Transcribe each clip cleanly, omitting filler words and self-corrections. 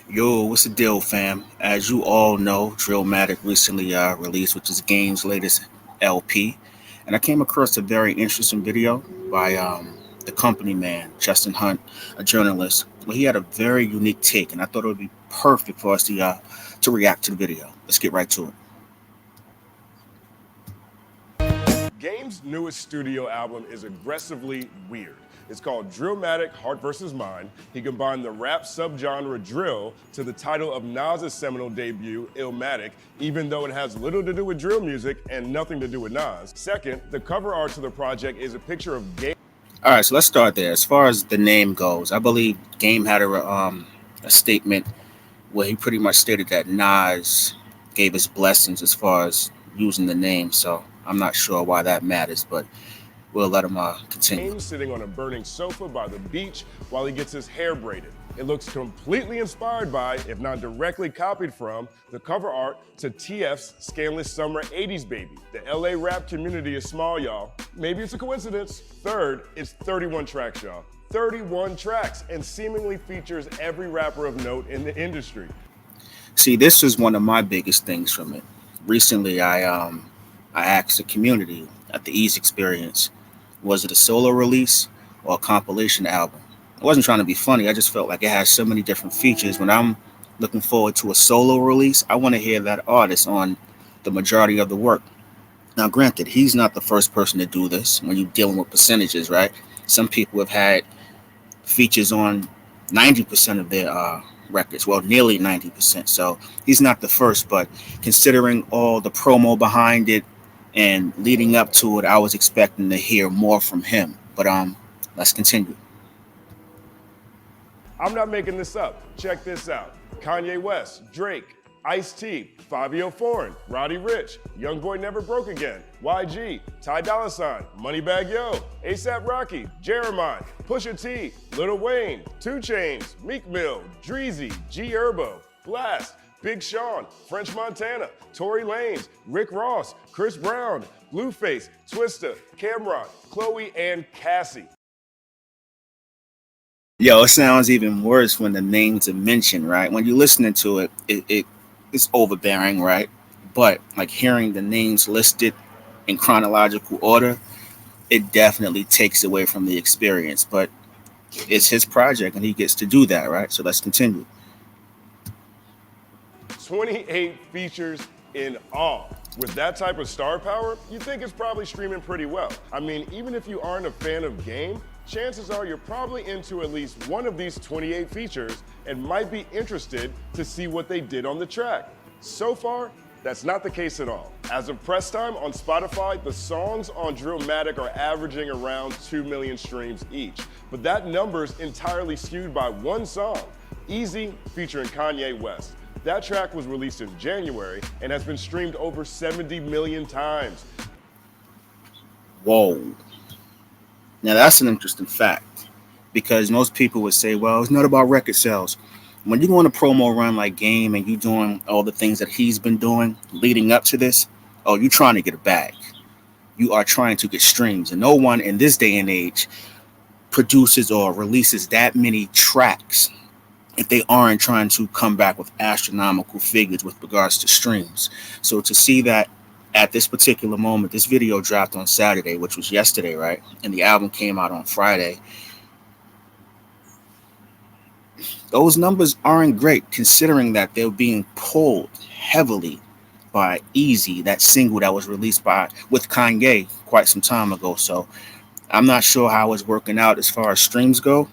Yo, what's the deal, fam? As you all know, Drillmatic recently released, which is Game's latest LP, and I came across a very interesting video by the company man, Justin Hunt, a journalist. Well, he had a very unique take, and I thought it would be perfect for us to react to the video. Let's get right to it. Game's newest studio album is aggressively weird. It's called Drillmatic Heart vs. Mind. He combined the rap subgenre drill to the title of Nas's seminal debut, Illmatic, even though it has little to do with drill music and nothing to do with Nas. Second, the cover art to the project is a picture of Game. All right, so let's start there. As far as the name goes, I believe Game had a statement where he pretty much stated that Nas gave his blessings as far as using the name. So I'm not sure why that matters, but we'll let him continue. Game sitting on a burning sofa by the beach while he gets his hair braided. It looks completely inspired by, if not directly copied from, the cover art to TF's Scandalous Summer 80s Baby. The LA rap community is small, y'all. Maybe it's a coincidence. Third, it's 31 tracks, y'all. 31 tracks, and seemingly features every rapper of note in the industry. See, this is one of my biggest things from it. Recently, I asked the community at the Eeze Experience, was it a solo release or a compilation album? I wasn't trying to be funny. I just felt like it has so many different features. When I'm looking forward to a solo release, I want to hear that artist on the majority of the work. Now, granted, he's not the first person to do this when you're dealing with percentages, right? Some people have had features on 90% of their records, well, nearly 90%. So he's not the first, but considering all the promo behind it and leading up to it, I was expecting to hear more from him. But let's continue. I'm not making this up. Check this out. Kanye West, Drake, Ice-T, Fabio Foreign, Roddy Ricch, Youngboy Never Broke Again, YG, Ty Dolla $ign, Moneybagg Yo, A$AP Rocky, Jeremiah, Pusha T, Lil Wayne, 2 Chainz, Meek Mill, Dreezy, G Herbo, Blast, Big Sean, French Montana, Tory Lanez, Rick Ross, Chris Brown, Blueface, Twista, Cam'ron, Chloe, and Cassie. Yo, it sounds even worse when the names are mentioned, right? When you're listening to it, it's overbearing, right? But like hearing the names listed in chronological order, it definitely takes away from the experience. But it's his project and he gets to do that, right? So let's continue. 28 features in all. With that type of star power, you think it's probably streaming pretty well. I mean, even if you aren't a fan of Game, chances are you're probably into at least one of these 28 features and might be interested to see what they did on the track. So far, that's not the case at all. As of press time on Spotify, the songs on Drillmatic are averaging around 2 million streams each. But that number's entirely skewed by one song, Easy featuring Kanye West. That track was released in January and has been streamed over 70 million times. Whoa. Now that's an interesting fact because most people would say, well, it's not about record sales. When you go on a promo run like Game and you doing all the things that he's been doing leading up to this, oh, you're trying to get a bag. You are trying to get streams. And no one in this day and age produces or releases that many tracks if they aren't trying to come back with astronomical figures with regards to streams. So to see that at this particular moment, this video dropped on Saturday, which was yesterday, right? And the album came out on Friday. Those numbers aren't great considering that they're being pulled heavily by Easy, that single that was released with Kanye quite some time ago. So I'm not sure how it's working out as far as streams go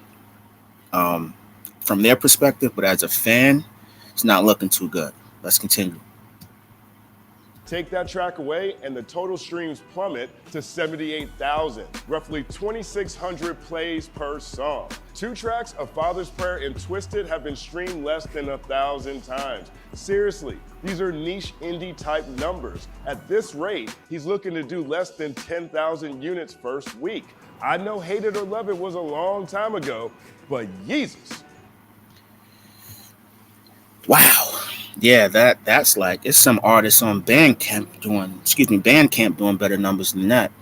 from their perspective, but as a fan, it's not looking too good. Let's continue. Take that track away and the total streams plummet to 78,000, roughly 2,600 plays per song. 2 tracks, A Father's Prayer and Twisted, have been streamed less than 1,000 times. Seriously, these are niche indie type numbers. At this rate, he's looking to do less than 10,000 units first week. I know Hate It or Love It was a long time ago, but Jesus. Wow. Yeah, that's like it's some artists on Bandcamp doing better numbers than that.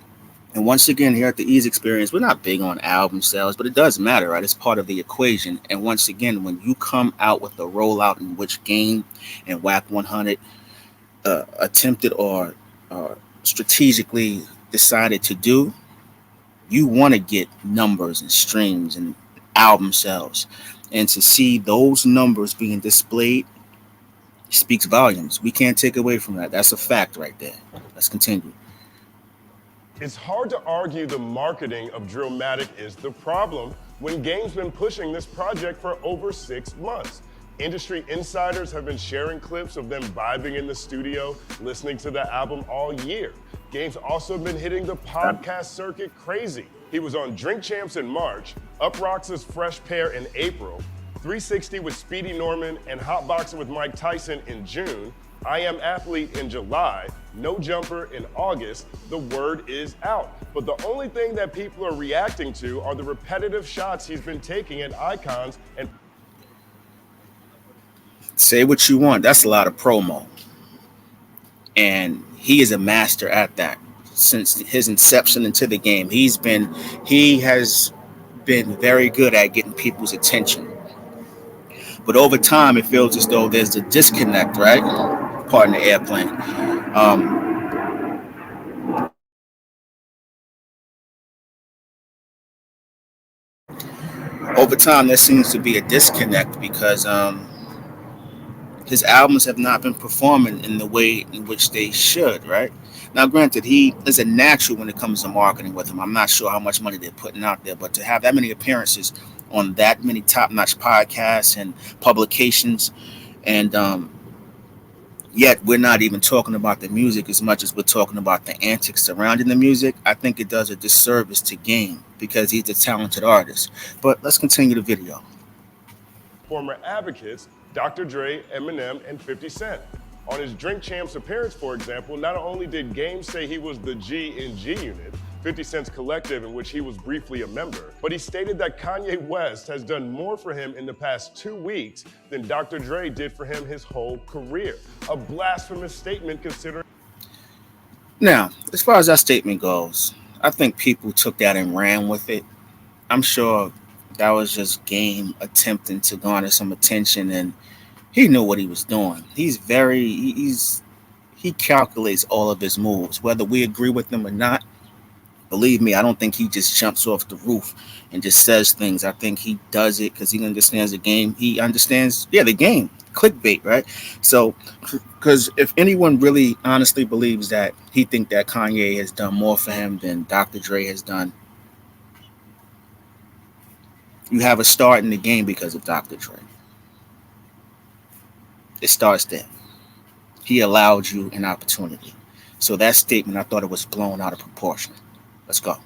And once again, here at the Eeze Experience, we're not big on album sales, but it does matter, right? It's part of the equation. And once again, when you come out with a rollout in which Game and Whack 100 attempted or strategically decided to do, you want to get numbers and streams and album sales. And to see those numbers being displayed speaks volumes. We can't take away from that. That's a fact right there. Let's continue. It's hard to argue the marketing of Drillmatic is the problem when Game's been pushing this project for over 6 months. Industry insiders have been sharing clips of them vibing in the studio, listening to the album all year. Game's also been hitting the podcast circuit crazy. He was on Drink Champs in March, Up Rocks' Fresh Pair in April, 360 with Speedy Norman, and Hotboxing with Mike Tyson in June, I Am Athlete in July, No Jumper in August. The word is out. But the only thing that people are reacting to are the repetitive shots he's been taking at icons and Say what you want. That's a lot of promo. And he is a master at that. Since his inception into the game, he has been very good at getting people's attention. But over time, it feels as though there's a disconnect, right? Pardon the airplane. Um, Over time, there seems to be a disconnect because his albums have not been performing in the way in which they should, right? Now, granted, he is a natural when it comes to marketing with him. I'm not sure how much money they're putting out there, but to have that many appearances on that many top-notch podcasts and publications, and yet we're not even talking about the music as much as we're talking about the antics surrounding the music, I think it does a disservice to Game because he's a talented artist. But let's continue the video. former advocates, Dr. Dre, Eminem, and 50 Cent. On his Drink Champs appearance, for example, not only did Game say he was the G in G Unit, 50 Cent's collective in which he was briefly a member, but he stated that Kanye West has done more for him in the past 2 weeks than Dr. Dre did for him his whole career. A blasphemous statement considering. Now, as far as that statement goes, I think people took that and ran with it. I'm sure that was just Game attempting to garner some attention, and he knew what he was doing. He calculates all of his moves, whether we agree with them or not. Believe me, I don't think he just jumps off the roof and just says things. I think he does it because he understands the game. He understands, yeah, the game, clickbait, right? So, because if anyone really honestly believes that he think that Kanye has done more for him than Dr. Dre has done, you have a start in the game because of Dr. Dre. It starts there. He allowed you an opportunity. So that statement, I thought it was blown out of proportion. Let's go.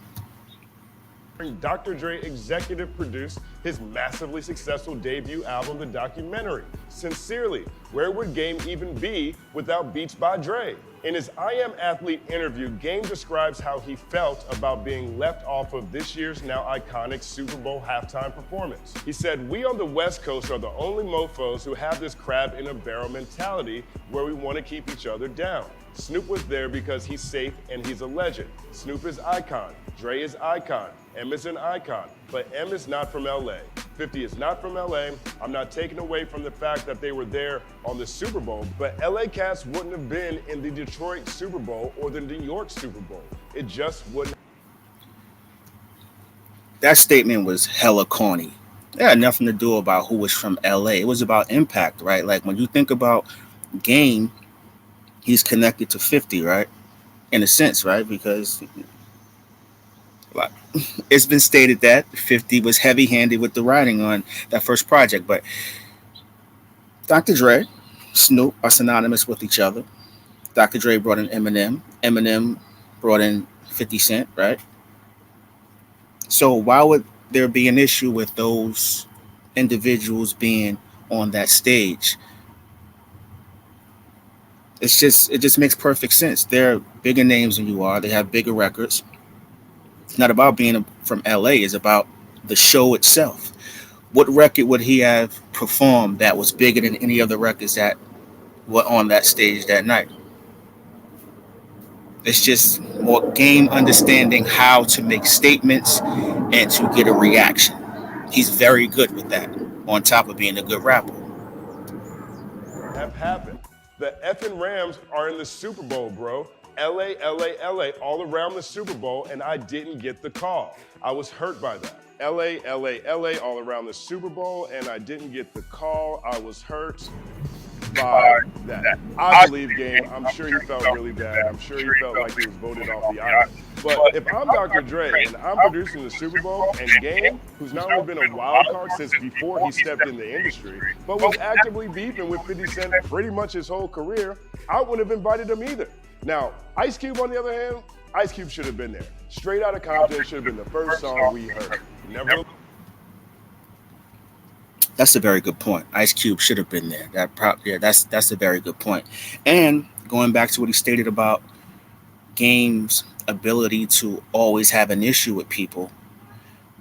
Dr. Dre executive produced his massively successful debut album, The Documentary. Sincerely, where would Game even be without Beats by Dre? In his I Am Athlete interview, Game describes how he felt about being left off of this year's now iconic Super Bowl halftime performance. He said, "We on the West Coast are the only mofos who have this crab in a barrel mentality where we want to keep each other down. Snoop was there because he's safe and he's a legend. Snoop is icon, Dre is icon, M is an icon, but M is not from LA. 50 is not from LA. I'm not taking away from the fact that they were there on the Super Bowl, but LA cats wouldn't have been in the Detroit Super Bowl or the New York Super Bowl. It just wouldn't." That statement was hella corny. It had nothing to do about who was from LA. It was about impact, right? Like when you think about Game, he's connected to 50, right? In a sense, right? Because like, it's been stated that 50 was heavy handed with the writing on that first project. But Dr. Dre, Snoop are synonymous with each other. Dr. Dre brought in Eminem. Eminem brought in 50 Cent, right? So why would there be an issue with those individuals being on that stage? It just makes perfect sense. They're bigger names than you are. They have bigger records. It's not about being from LA. It's about the show itself. What record would he have performed that was bigger than any other records that were on that stage that night? It's just or Game understanding how to make statements and to get a reaction. He's very good with that, on top of being a good rapper. Have happened. The effing Rams are in the Super Bowl, bro. LA, LA, LA, all around the Super Bowl, and I didn't get the call. I was hurt by that. LA, LA, LA, all around the Super Bowl, and I didn't get the call. I was hurt by that. I believe Game. I'm sure he felt really bad. I'm sure he felt like he was voted off the island. But if I'm Dr. Dre and I'm producing the Super Bowl, and Game, who's not only been a wild card since before he stepped in the industry, but was actively beefing with 50 Cent pretty much his whole career, I wouldn't have invited him either. Now, Ice Cube, on the other hand, Ice Cube should have been there. Straight Outta Compton should have been the first song we heard. Never. That's a very good point. Ice Cube should have been there. Yeah, that's a very good point. And going back to what he stated about Game's ability to always have an issue with people,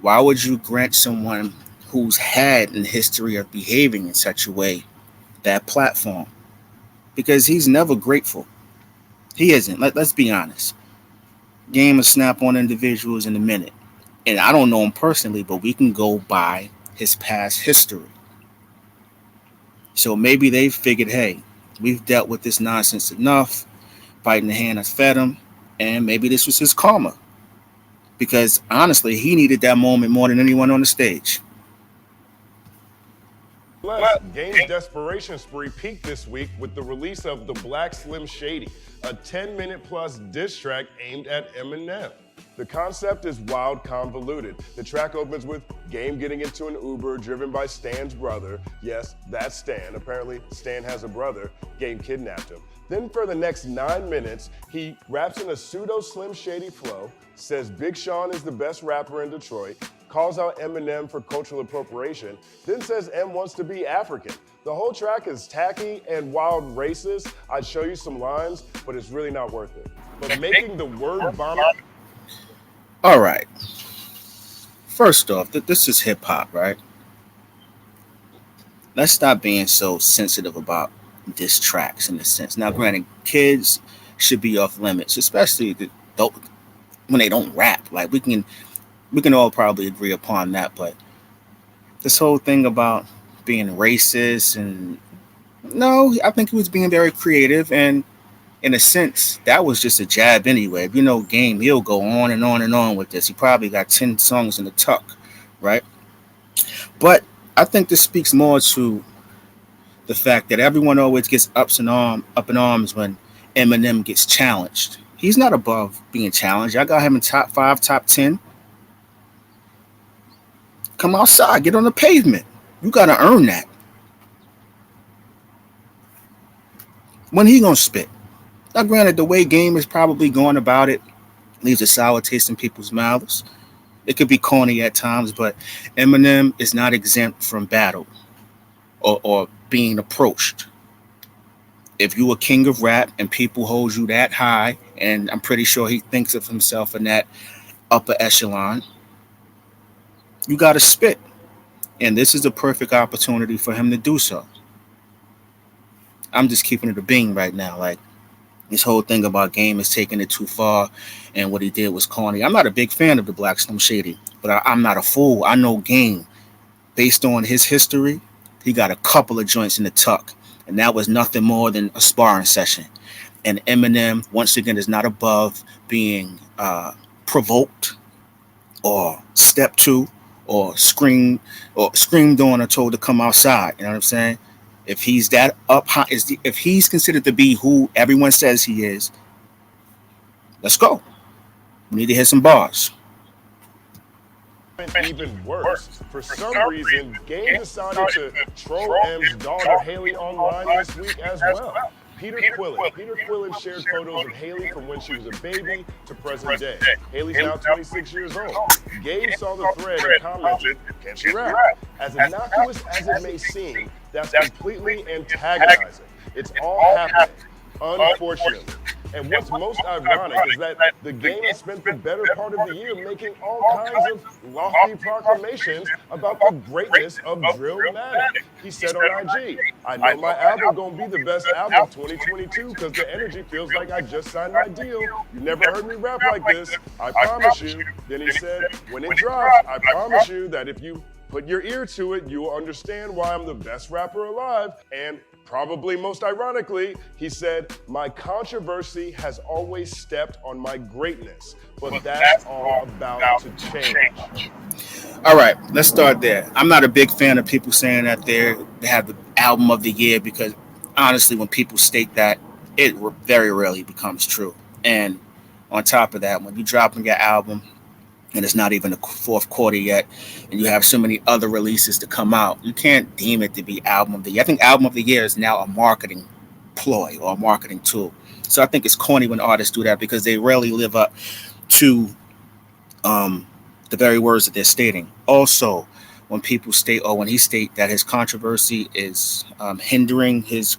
why would you grant someone who's had a history of behaving in such a way that platform? Because he's never grateful. He isn't. Let's be honest. Game will snap on individuals in a minute. And I don't know him personally, but we can go by his past history. So maybe they figured, hey, we've dealt with this nonsense enough, biting the hand that's fed him, and maybe this was his karma. Because honestly, he needed that moment more than anyone on the stage. Game's desperation spree peaked this week with the release of the Black Slim Shady, a 10-minute plus diss track aimed at Eminem. The concept is wild convoluted. The track opens with Game getting into an Uber driven by Stan's brother. Yes, that's Stan. Apparently, Stan has a brother. Game kidnapped him. Then for the next 9 minutes, he raps in a pseudo Slim Shady flow, says Big Sean is the best rapper in Detroit, calls out Eminem for cultural appropriation, then says M wants to be African. The whole track is tacky and wild racist. I'd show you some lines, but it's really not worth it. But making the word bomb. All right. First off, this is hip hop, right? Let's stop being so sensitive about diss tracks in a sense. Now, granted, kids should be off limits, especially when they don't rap. Like we can all probably agree upon that, but this whole thing about being racist and no, I think he was being very creative, and in a sense, that was just a jab anyway. If you know Game, he'll go on and on and on with this. He probably got 10 songs in the tuck, right? But I think this speaks more to the fact that everyone always gets up in arms when Eminem gets challenged. He's not above being challenged. I got him in top 5, top 10. Come outside, get on the pavement. You got to earn that. When he gonna spit? Now, granted, the way Game is probably going about it leaves a sour taste in people's mouths. It could be corny at times, but Eminem is not exempt from battle or being approached. If you a king of rap and people hold you that high, and I'm pretty sure he thinks of himself in that upper echelon, you got to spit. And this is a perfect opportunity for him to do so. I'm just keeping it a bean right now. Like, this whole thing about Game is taking it too far, and what he did was corny. I'm not a big fan of the Black Slim Shady, but I'm not a fool. I know Game. Based on his history, he got a couple of joints in the tuck, and that was nothing more than a sparring session. And Eminem, once again, is not above being provoked or stepped to or screamed on or told to come outside. You know what I'm saying? If he's that up high, if he's considered to be who everyone says he is, let's go. We need to hit some bars. Even worse, for some reason, Game decided to troll M's daughter Haley online this week as well. Peter Quillen shared photos of Haley from when she was a baby to present day. Haley's now 26 years old. Gabe saw the thread and commented, "Can she rap?" As innocuous as it may seem, that's completely antagonizing. It's all happening, unfortunately. And what's most ironic is that the game has spent the better part of the year making all kinds of lofty proclamations about the greatness of Drillmatic. He said on IG, I know my album gonna be the best album of 2022 because the energy feels like I just signed my deal. You never heard me rap like this, I promise you. Then he said, when it drops, I promise you that if you put your ear to it, you will understand why I'm the best rapper alive. And probably most ironically, he said, my controversy has always stepped on my greatness, but that's all about to change. All right, let's start there. I'm not a big fan of people saying that they have the album of the year because honestly, when people state that, it very rarely becomes true. And on top of that, when you drop your album and it's not even the fourth quarter yet, and you have so many other releases to come out, you can't deem it to be album of the year. I think album of the year is now a marketing ploy or a marketing tool. So I think it's corny when artists do that because they rarely live up to the very words that they're stating. Also, when people state or when he state that his controversy is hindering his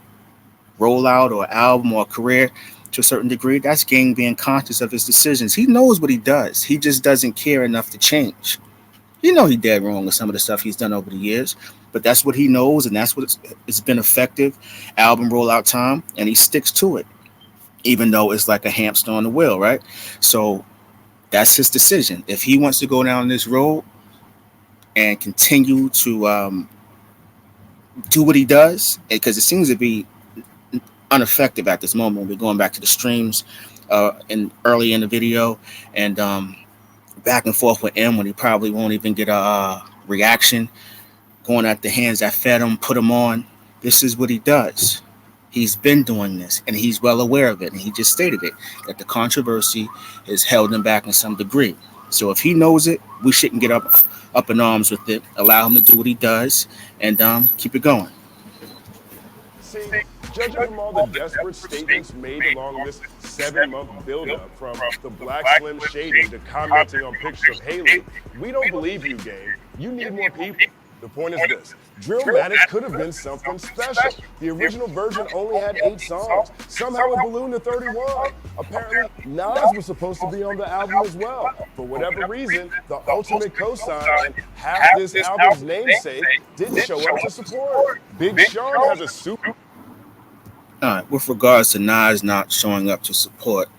rollout or album or career to a certain degree, that's Gang being conscious of his decisions. He knows what he does. He just doesn't care enough to change. You know he dead wrong with some of the stuff he's done over the years, but that's what he knows, and that's what it's been effective album rollout time, and he sticks to it, even though it's like a hamster on the wheel, right? So that's his decision. If he wants to go down this road and continue to do what he does, because it seems to be ineffective at this moment. We're going back to the streams in early in the video and back and forth with M when he probably won't even get a reaction, going at the hands that fed him, put him on. This is what he does. He's been doing this and he's well aware of it. And he just stated it, that the controversy has held him back in some degree. So if he knows it, we shouldn't get up in arms with it. Allow him to do what he does and keep it going. See, judging from all the desperate statements made along this 7-month buildup, from the Black Slim Shady to commenting on pictures of Haley, we don't believe you, Game. You need more people. The point is this: Drillmatic could have been something special. The original version only had 8 songs. Somehow it ballooned to 31. Apparently, Nas was supposed to be on the album as well. For whatever reason, the ultimate cosign and half this album's namesake didn't show up to support. Big Sean has a super. All right, with regards to Nas not showing up to support,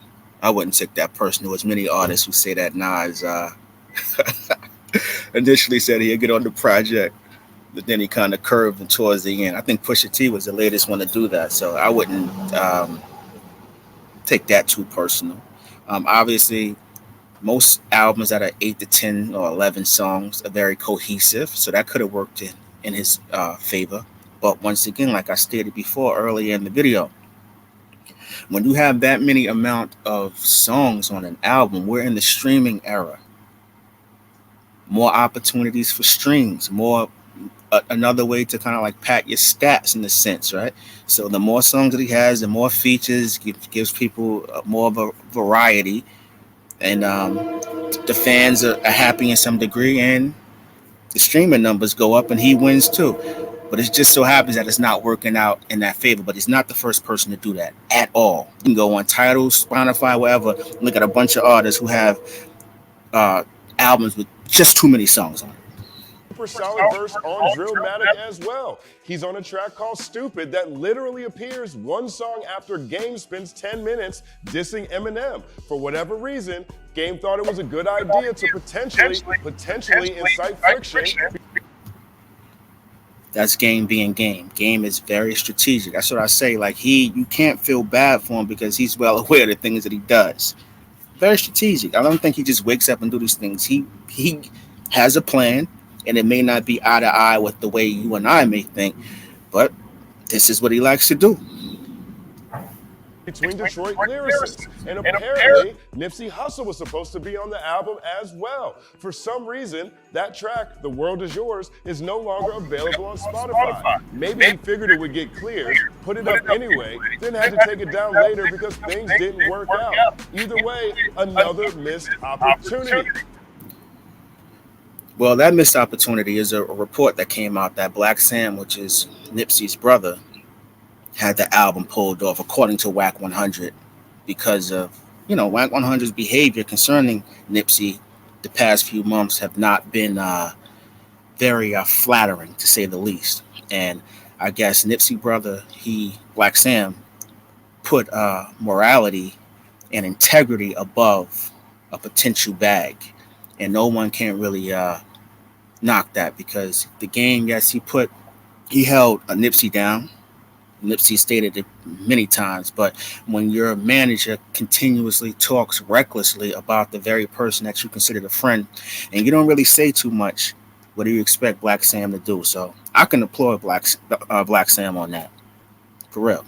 I wouldn't take that personal. There's many artists who say that Nas initially said he'd get on the project, but then he kind of curved and towards the end. I think Pusha T was the latest one to do that, so I wouldn't take that too personal. Obviously, most albums that are 8 to 10 or 11 songs are very cohesive, so that could have worked in his favor. But once again, like I stated before earlier in the video, when you have that many amount of songs on an album, we're in the streaming era. More opportunities for streams, more another way to kind of like pat your stats in a sense, right? So the more songs that he has, the more features, gives people more of a variety, and the fans are happy in some degree, and the streaming numbers go up, and he wins too. But it just so happens that it's not working out in that favor. But he's not the first person to do that at all. You can go on Tidal, Spotify, wherever, look at a bunch of artists who have albums with just too many songs on it. Super solid verse on Drillmatic as well. He's on a track called Stupid that literally appears one song after Game spends 10 minutes dissing Eminem. For whatever reason, Game thought it was a good idea to potentially incite friction. That's Game being Game. Game is very strategic. That's what I say. Like you can't feel bad for him because he's well aware of the things that he does. Very strategic. I don't think he just wakes up and do these things. He has a plan, and it may not be eye to eye with the way you and I may think, but this is what he likes to do. Between Detroit lyricists. And apparently, Nipsey Hussle was supposed to be on the album as well. For some reason, that track, The World Is Yours, is no longer available on Spotify. Maybe he figured it would get cleared, put it up anyway, then had to take it down later because things didn't work out. Either way, another missed opportunity. Well, that missed opportunity is a report that came out that Black Sam, which is Nipsey's brother, had the album pulled off, according to Whack 100. because of Whack 100's behavior concerning Nipsey the past few months have not been very flattering, to say the least. And I guess Nipsey brother, Black Sam, put morality and integrity above a potential bag, and no one can really knock that because the game, yes, he held a Nipsey down. Nipsey stated it many times, but when your manager continuously talks recklessly about the very person that you consider a friend, and you don't really say too much, what do you expect Black Sam to do? So I can applaud Black Sam on that, for real.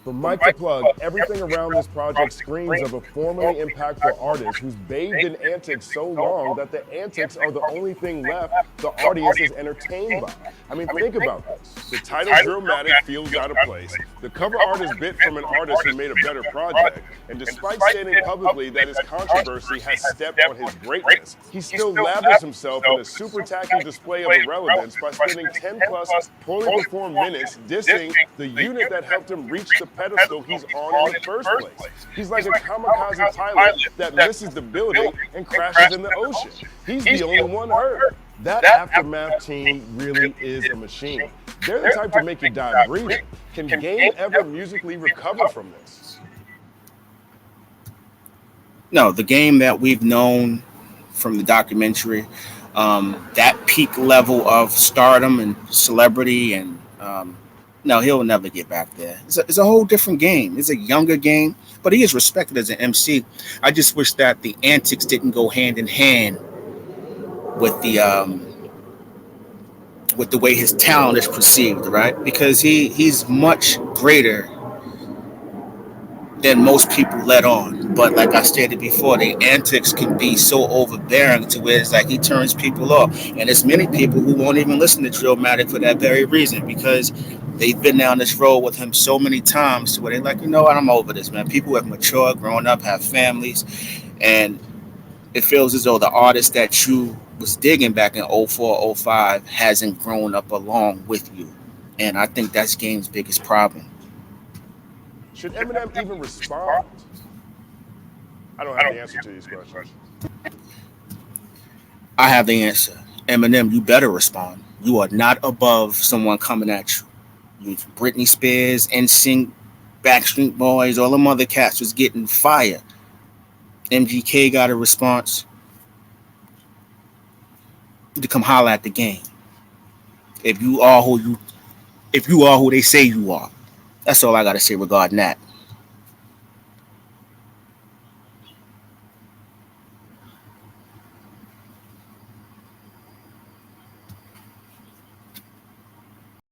From mic to plug, everything around this project screams of a formerly impactful artist who's bathed in antics so long that the antics are the only thing left the audience is entertained by. I mean, think about this. The title Drillmatic feels out of place. The cover art is bit from an artist who made a better project. And despite stating publicly that his controversy has stepped on his greatness, he still lathers himself in a super tacky display of irrelevance by spending 10 plus poorly performed minutes dissing the unit that helped him reach the pedestal he's on in the first place. He's like a kamikaze pilot that misses the building and crashes in the ocean. He's the only one hurt. That Aftermath team really is a machine. They're the type to make you die breathing. Can Game ever musically recover from this? No, the Game that we've known from the documentary, that peak level of stardom and celebrity, and no, he'll never get back there. It's a whole different Game. It's a younger Game, but he is respected as an MC. I just wish that the antics didn't go hand in hand with the way his talent is perceived, right? Because he's much greater than most people let on. But like I stated before, the antics can be so overbearing to where it's like he turns people off. And there's many people who won't even listen to Drillmatic for that very reason, because they've been down this road with him so many times to where they're like, you know what, I'm over this, man. People have matured, grown up, have families, and it feels as though the artist that you was digging back in 04, 05 hasn't grown up along with you. And I think that's Game's biggest problem. Should Eminem even respond? I don't have the answer to these questions. I have the answer. Eminem, you better respond. You are not above someone coming at you. You Britney Spears, NSYNC, Backstreet Boys, all them other cats was getting fire. MGK got a response to come holler at the Game. If you are who they say you are. That's all I gotta say regarding that.